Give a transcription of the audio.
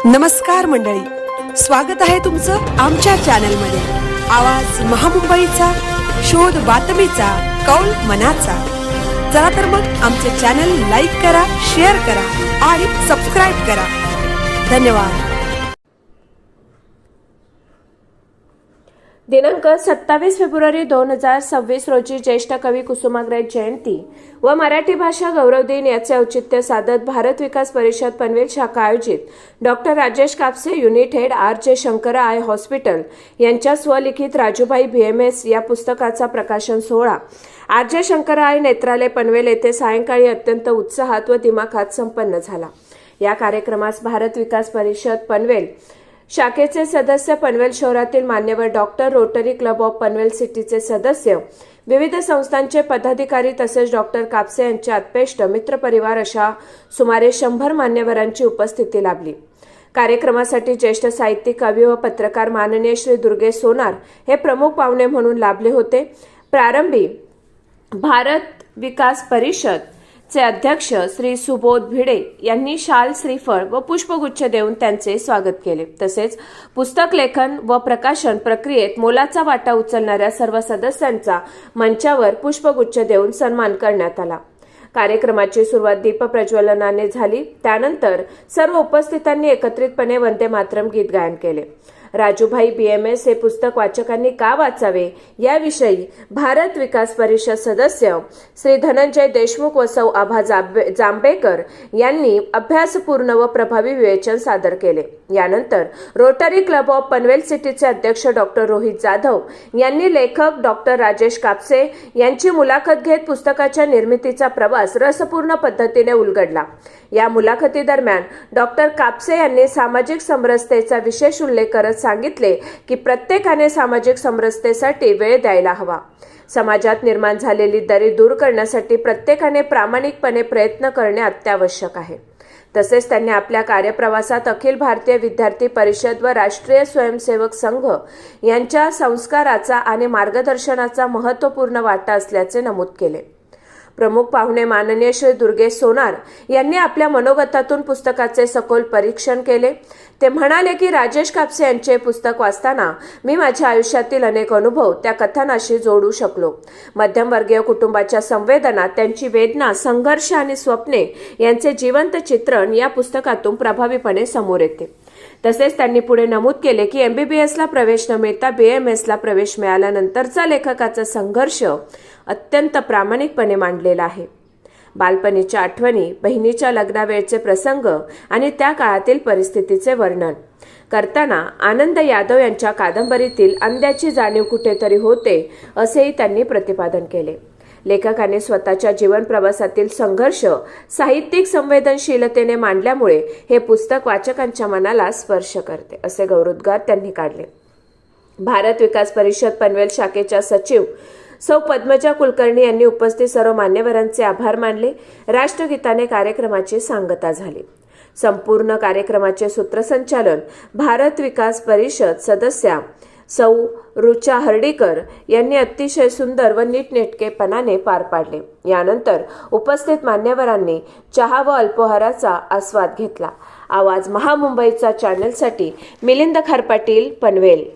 नमस्कार मंडळी, स्वागत आहे तुमचं आमच्या चॅनलमध्ये। आवाज महामुंबईचा, शोध बातमीचा, कौल मनाचा। चला तर मग आमचे चॅनल लाईक करा, शेअर करा आणि सबस्क्राइब करा। धन्यवाद। दिनांक 27 फेब्रुवारी 2026 रोजी ज्येष्ठ कवी कुसुमाग्रज जयंती व मराठी भाषा गौरव दिन याचे औचित्य साधत भारत विकास परिषद पनवेल शाखा आयोजित doctor Rajesh Kapse unit head RJ. Shankar I hospital यांच्या स्वलिखित राजूभाई BMS या पुस्तकाचा प्रकाशन सोहळा आर.जे. शंकर आय नेत्रालय पनवेल येथे सायंकाळी अत्यंत उत्साहात व दिमाखात संपन्न झाला। या कार्यक्रमास भारत विकास परिषद पनवेल शाखेचे सदस्य, पनवेल शहरातील मान्यवर doctor, rotary club of Panvel सिटीचे सदस्य, विविध संस्थांचे पदाधिकारी तसेच डॉक्टर कापसे यांचे आत्पेष्ट मित्रपरिवार अशा सुमारे 100 मान्यवरांची उपस्थिती लाभली। कार्यक्रमासाठी ज्येष्ठ साहित्यिक, कवी व पत्रकार माननीय श्री दुर्गेश सोनार हे प्रमुख पाहुणे म्हणून लाभले होते। प्रारंभी भारत विकास परिषद चे अध्यक्ष श्री सुबोध भिडे यांनी शाल, श्रीफळ व पुष्पगुच्छ देऊन त्यांचे स्वागत केले। तसेच पुस्तक लेखन व प्रकाशन प्रक्रियेत मोलाचा वाटा उचलणाऱ्या सर्व सदस्यांचा मंचावर पुष्पगुच्छ देऊन सन्मान करण्यात आला। कार्यक्रमाची सुरुवात दीप प्रज्वलनाने झाली। त्यानंतर सर्व उपस्थितांनी एकत्रितपणे वंदे मातरम गीत गायन केले। राजूभाई BMS हे पुस्तक वाचकांनी का वाचावे याविषयी भारत विकास परिषद सदस्य श्री धनंजय देशमुख व सौ आभा जांभेकर यांनी अभ्यासपूर्ण व प्रभावी विवेचन सादर केले। यानंतर रोटरी क्लब ऑफ पनवेल सिटीचे अध्यक्ष डॉक्टर रोहित जाधव यांनी लेखक डॉक्टर राजेश कापसे यांची मुलाखत घेत पुस्तकाच्या निर्मितीचा प्रवास रसपूर्ण पद्धतीने उलगडला। या मुलाखती दरम्यान डॉक्टर कापसे यांनी सामाजिक समरसतेचा विशेष उल्लेख करत सांगितले की प्रत्येकाने सामाजिक समरसतेसाठी वेळ द्यायला हवा। समाजात निर्माण झालेली दरी दूर करण्यासाठी प्रत्येकाने प्रामाणिकपणे प्रयत्न करणे अत्यावश्यक आहे। तसेच त्यांनी आपल्या कार्यप्रवासात अखिल भारतीय विद्यार्थी परिषद व राष्ट्रीय स्वयंसेवक संघ यांच्या संस्काराचा आणि मार्गदर्शनाचा महत्त्वपूर्ण वाटा असल्याचे नमूद केले। प्रमुख पाहुणे माननीय श्री दुर्गेश सोनार यांनी आपल्या मनोगतातून पुस्तकाचे सखोल परीक्षण केले। ते म्हणाले की राजेश कापसे यांचे पुस्तक वाचताना मी माझ्या आयुष्यातील अनेक अनुभव त्या कथनाशी जोडू शकलो। मध्यमवर्गीय कुटुंबाच्या संवेदना, त्यांची वेदना, संघर्ष आणि स्वप्ने यांचे जिवंत चित्रण या पुस्तकातून प्रभावीपणे समोर येते। तसेच त्यांनी पुढे नमूद केले की MBBSला प्रवेश न मिळता BMSला प्रवेश मिळाल्यानंतरचा लेखकाचा संघर्ष अत्यंत प्रामाणिकपणे मांडलेला आहे। बालपणीच्या आठवणी, बहिणीच्या लग्नावेळचे प्रसंग आणि त्या काळातील परिस्थितीचे वर्णन करताना आनंद यादव यांच्या कादंबरीतील अंध्याची जाणीव कुठेतरी होते असेही त्यांनी प्रतिपादन केले। लेखकाने स्वतःच्या जीवन प्रवासातील संघर्ष साहित्यिक संवेदनशीलतेने मांडल्यामुळे हे पुस्तक वाचकांच्या मनाला स्पर्श करते असे गौरवोद्गार त्यांनी काढले। भारत विकास परिषद पनवेल शाखेच्या सचिव सौ पद्मजा कुलकर्णी यांनी उपस्थित सर्व मान्यवरांचे आभार मानले। राष्ट्रगीताने कार्यक्रमाची सांगता झाली। संपूर्ण कार्यक्रमाचे सूत्रसंचालन भारत विकास परिषद सदस्या सौ रुचा हर्डीकर यांनी अतिशय सुंदर व नीटनेटकेपणाने पार पाडले। यानंतर उपस्थित मान्यवरांनी चहा व अल्पोहाराचा आस्वाद घेतला। आवाज महामुंबईचा चॅनलसाठी मिलिंद खारपाटील, पनवेल।